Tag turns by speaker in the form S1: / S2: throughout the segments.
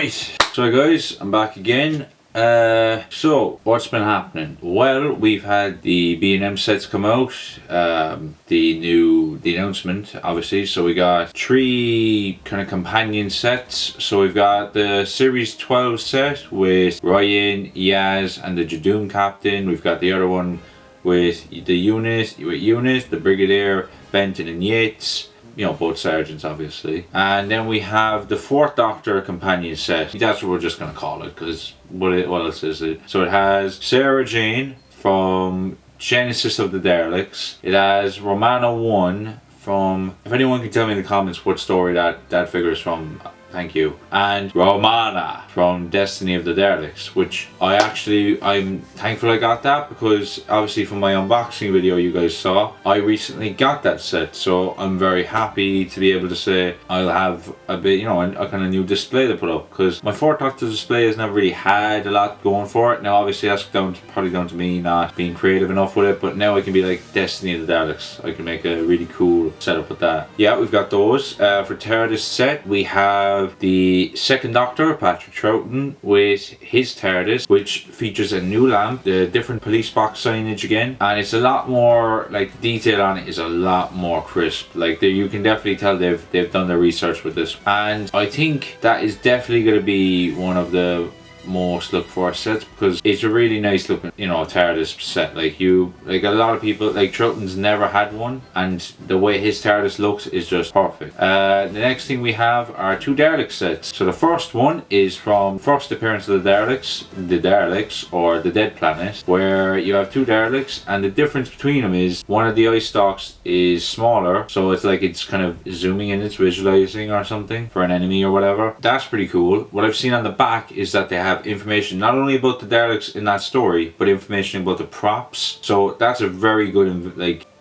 S1: Right, so guys, I'm back again. So what's been happening? Well, we've had the B&M sets come out, the announcement obviously. So we got 3 kind of companion sets. So we've got the Series 12 set with Ryan, Yaz and the Jadoon captain. We've got the other one with the Eunice, the Brigadier, Benton and Yates. You know, both sergeants obviously. And then we have the 4th Doctor companion set. That's what we're just going to call it, because what else is it? So it has Sarah Jane from Genesis of the Daleks. It has Romana 1 from, if anyone can tell me in the comments what story that figure is from, thank you. And Romana from Destiny of the Daleks, which I'm thankful I got that, because obviously from my unboxing video you guys saw, I recently got that set. So I'm very happy to be able to say I'll have a bit, you know, a kind of new display to put up, because my 4th Doctor display has never really had a lot going for it. Now obviously that's probably down to me not being creative enough with it, but now I can be like Destiny of the Daleks. I can make a really cool setup with that. Yeah, we've got those. For TARDIS set, we have the 2nd Doctor, Patrick Troughton, with his TARDIS, which features a new lamp, the different police box signage again, and it's a lot more, like, the detail on it is a lot more crisp. Like, you can definitely tell they've done their research with this, and I think that is definitely going to be one of the most look for sets, because it's a really nice looking, you know, TARDIS set. Like a lot of people, like Troughton's never had one, and the way his TARDIS looks is just perfect. The next thing we have are 2 Dalek sets. So the first one is from first appearance of the Daleks, or the Dead Planet, where you have 2 Daleks, and the difference between them is one of the eye stalks is smaller, so it's like it's kind of zooming in, it's visualizing or something for an enemy or whatever. That's pretty cool. What I've seen on the back is that they have information not only about the Daleks in that story, but information about the props. So that's a very good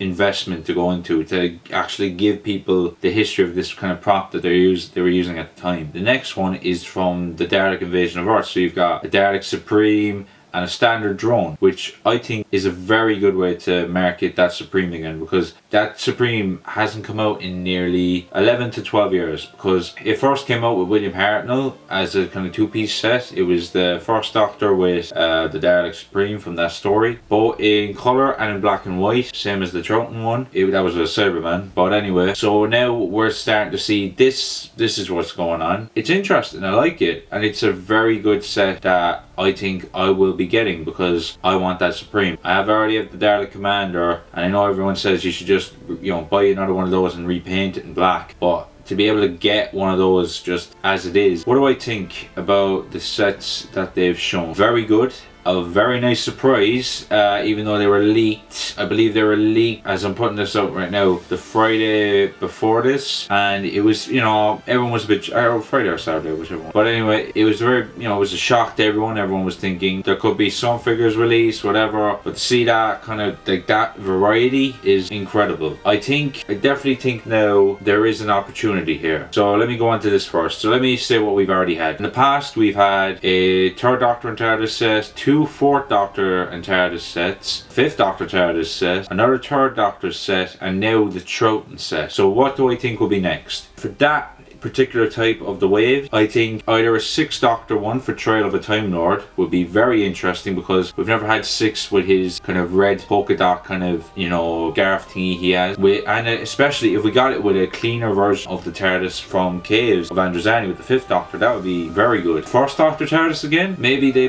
S1: investment to go into, to actually give people the history of this kind of prop that they were using at the time. The next one is from the Dalek Invasion of Earth. So you've got a Dalek Supreme and a standard drone, which I think is a very good way to market that Supreme again, because that Supreme hasn't come out in nearly 11 to 12 years, because it first came out with William Hartnell as a kind of 2-piece set. It was the 1st Doctor with the Dalek Supreme from that story, both in colour and in black and white, same as the Troughton one. That was a Cyberman. But anyway, so now we're starting to see this is what's going on. It's interesting, I like it, and it's a very good set that I think I will be getting, because I want that Supreme. I already have the Dalek Commander, and I know everyone says you should just, you know, buy another one of those and repaint it in black, but to be able to get one of those just as it is. What do I think about the sets that they've shown? Very good. A very nice surprise, even though they were leaked. I believe they were leaked, as I'm putting this out right now, the Friday before this, and it was, you know, everyone was a bit, Friday or Saturday, whichever one. But anyway, it was very, you know, it was a shock to everyone. Everyone was thinking there could be some figures released, whatever, but to see that kind of, like, that variety is incredible. I definitely think now there is an opportunity here. So let me go on to this first. So let me say what we've already had. In the past, we've had a 3rd Doctor and TARDIS set, 2 4th Doctor and TARDIS sets, 5th Doctor TARDIS set, another 3rd Doctor set, and now the Troughton set. So what do I think will be next? For that particular type of the wave, I think either a 6th Doctor one for Trial of a Time Lord would be very interesting, because we've never had 6 with his kind of red polka dot kind of, you know, Garth thingy he has, and especially if we got it with a cleaner version of the TARDIS from Caves of Androzani with the 5th Doctor, that would be very good. 1st Doctor TARDIS again, maybe they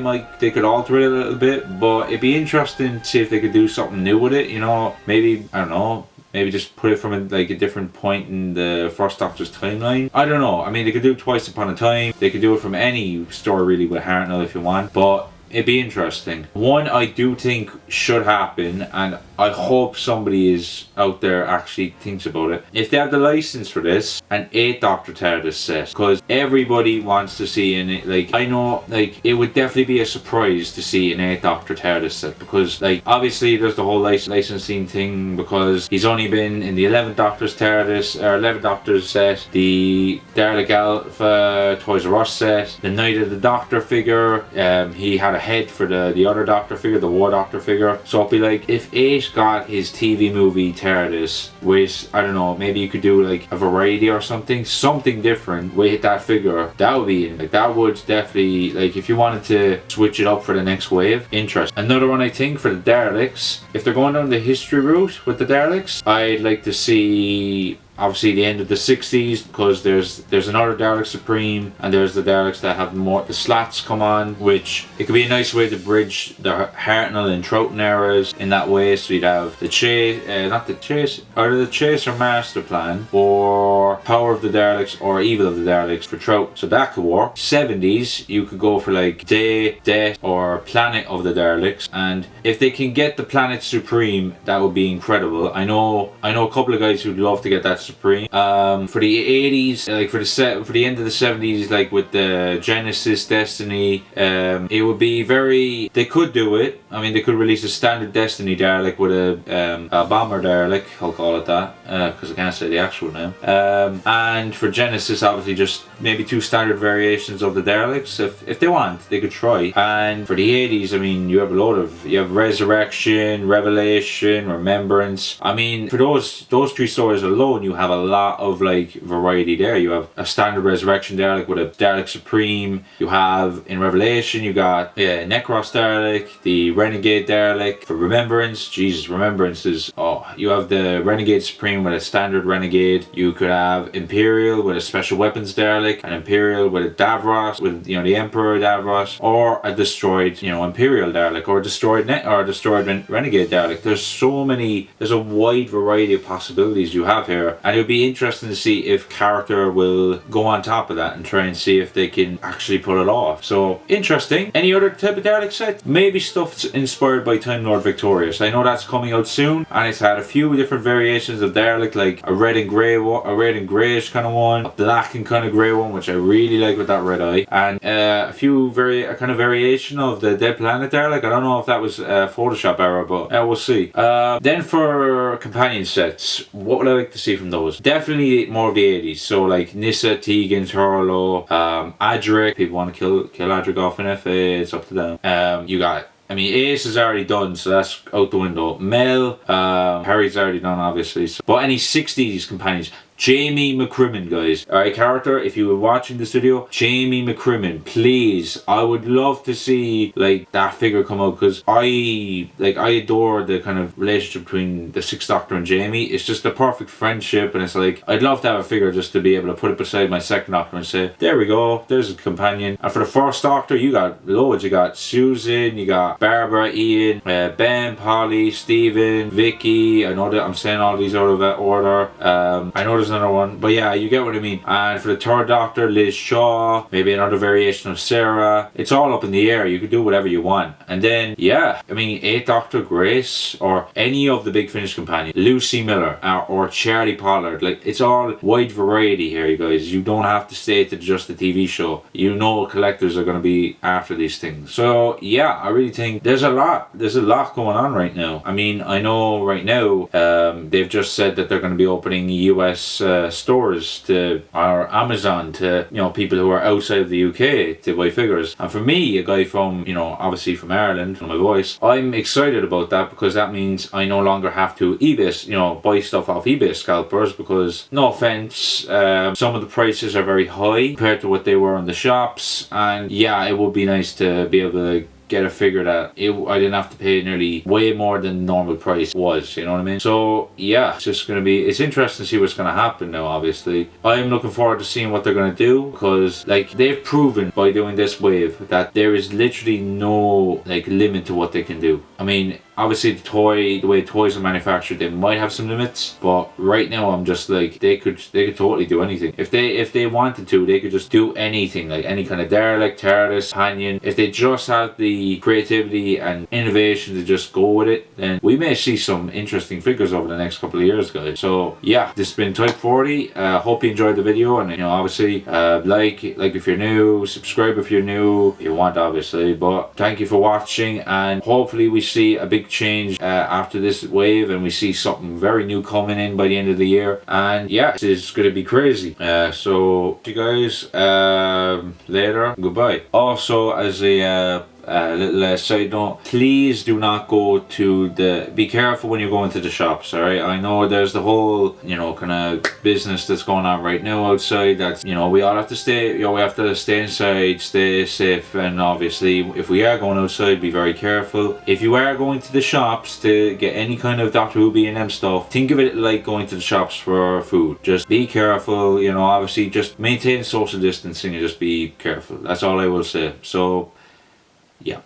S1: could alter it a little bit, but it'd be interesting to see if they could do something new with it, you know, maybe, I don't know, maybe just put it from a different point in the 1st Doctor's timeline. I don't know. I mean, they could do it Twice Upon a Time. They could do it from any story really with Hartnell if you want. But it'd be interesting. One I do think should happen, and I hope somebody is out there actually thinks about it. If they have the license for this, an 8th Doctor TARDIS set, because everybody wants to see in it. Like, I know, like, it would definitely be a surprise to see an 8th Doctor TARDIS set, because, like, obviously there's the whole licensing thing, because he's only been in the 11th Doctor's TARDIS, or 11th Doctor's set, the Dalek Alpha Toys R Us set, the Night of the Doctor figure. He had a head for the other Doctor figure, the War Doctor figure. So it'd be like, if 8 got his TV movie TARDIS with, I don't know, maybe you could do like a variety or something different with that figure. That would be, like, that would definitely, like, if you wanted to switch it up for the next wave, interesting. Another one I think for the Daleks, if they're going down the history route with the Daleks, I'd like to see obviously the end of the 60s, because there's another Dalek Supreme, and there's the Daleks that have more, the slats come on, which it could be a nice way to bridge the Hartnell and Troughton eras in that way. So you'd have the Chase, not the Chase, either the Chase or Master Plan, or Power of the Daleks or Evil of the Daleks for Troughton. So that could work. 70s, you could go for like Day, Death, or Planet of the Daleks, and if they can get the Planet Supreme, that would be incredible. I know a couple of guys who'd love to get that Supreme. For the 80s, like for the end of the 70s, like with the Genesis Destiny, it would be very, they could do it. I mean, they could release a standard Destiny Dalek with a bomber Dalek, I'll call it that, because I can't say the actual name. And for Genesis, obviously just maybe 2 standard variations of the Daleks, if they want, they could try. And for the 80s, I mean, you have Resurrection, Revelation, Remembrance. I mean, for those 3 stories alone, you have a lot of like variety there. You have a standard Resurrection Dalek with a Dalek Supreme. You have in Revelation, you got Necros Dalek, the Renegade Dalek. For Remembrance, Jesus, Remembrance is, you have the Renegade Supreme with a standard Renegade. You could have Imperial with a Special Weapons Dalek, an Imperial with a Davros, with the Emperor Davros, or a destroyed Imperial Dalek, or a destroyed Renegade Dalek. There's a wide variety of possibilities you have here, and it would be interesting to see if character will go on top of that and try and see if they can actually pull it off. So interesting. Any other type of Dalek set? Maybe stuff inspired by Time Lord Victorious. I know that's coming out soon, and it's had a few different variations of Dalek, like a red and grey one, a red and greyish kind of one, a black and kind of grey one, which I really like with that red eye, and a kind of variation of the Dead Planet Dalek. I don't know if that was Photoshop error, but we'll see. Then for companion sets, what would I like to see from those? Definitely more of the 80s. So like Nyssa, Tegan, Turlo, Adric. People want to kill Adric off in FA, it's up to them. You got, I mean, Ace is already done, so that's out the window. Mel, Harry's already done, obviously. So, but any 60s companions. Jamie McCrimmon, guys. Alright, character, if you were watching this video, Jamie McCrimmon, please. I would love to see like that figure come out, because I adore the kind of relationship between the 6th Doctor and Jamie. It's just a perfect friendship, and it's like, I'd love to have a figure just to be able to put it beside my 2nd Doctor and say, there we go, there's a companion. And for the 1st Doctor, you got loads. You got Susan, you got Barbara, Ian, Ben, Polly, Stephen, Vicky. I know that I'm saying all these out of order. I know there's another one, but yeah, you get what I mean. And for the 3rd Doctor, Liz Shaw, maybe another variation of Sarah. It's all up in the air. You could do whatever you want. And then, yeah, I mean, 8th Doctor Grace, or any of the Big Finish companions, Lucy Miller, or Charlie Pollard. Like, it's all wide variety here, you guys. You don't have to stay to just the TV show. You know collectors are going to be after these things. So yeah, I really think there's a lot going on right now. I mean, I know right now they've just said that they're going to be opening US stores to, or Amazon to, people who are outside of the UK to buy figures. And for me, a guy from, obviously from Ireland, from my voice, I'm excited about that, because that means I no longer have to eBay, buy stuff off eBay scalpers, because no offense, some of the prices are very high compared to what they were in the shops. And yeah, it would be nice to be able to get a figure that I didn't have to pay nearly way more than the normal price was, you know what I mean? So yeah, it's interesting to see what's going to happen now. Obviously I'm looking forward to seeing what they're going to do, because like they've proven by doing this wave that there is literally no like limit to what they can do. I mean, obviously the way toys are manufactured, they might have some limits, but right now I'm just like, they could totally do anything. If they wanted to, they could just do anything, like any kind of Dalek, TARDIS, companion. If they just have the creativity and innovation to just go with it, then we may see some interesting figures over the next couple of years, guys. So yeah, this has been Type 40. Hope you enjoyed the video, and obviously like if you're new, subscribe if you're new, if you want, obviously. But thank you for watching, and hopefully we see a big change after this wave, and we see something very new coming in by the end of the year. And yeah, it's going to be crazy. So see you guys later. Goodbye. Also, as a little side note, please do not go to be careful when you're going to the shops, alright? I know there's the whole, kind of business that's going on right now outside, that, we all have to stay, we have to stay inside, stay safe, and obviously if we are going outside, be very careful. If you are going to the shops to get any kind of Doctor Who B&M stuff, think of it like going to the shops for food. Just be careful, obviously just maintain social distancing and just be careful. That's all I will say. So, yeah.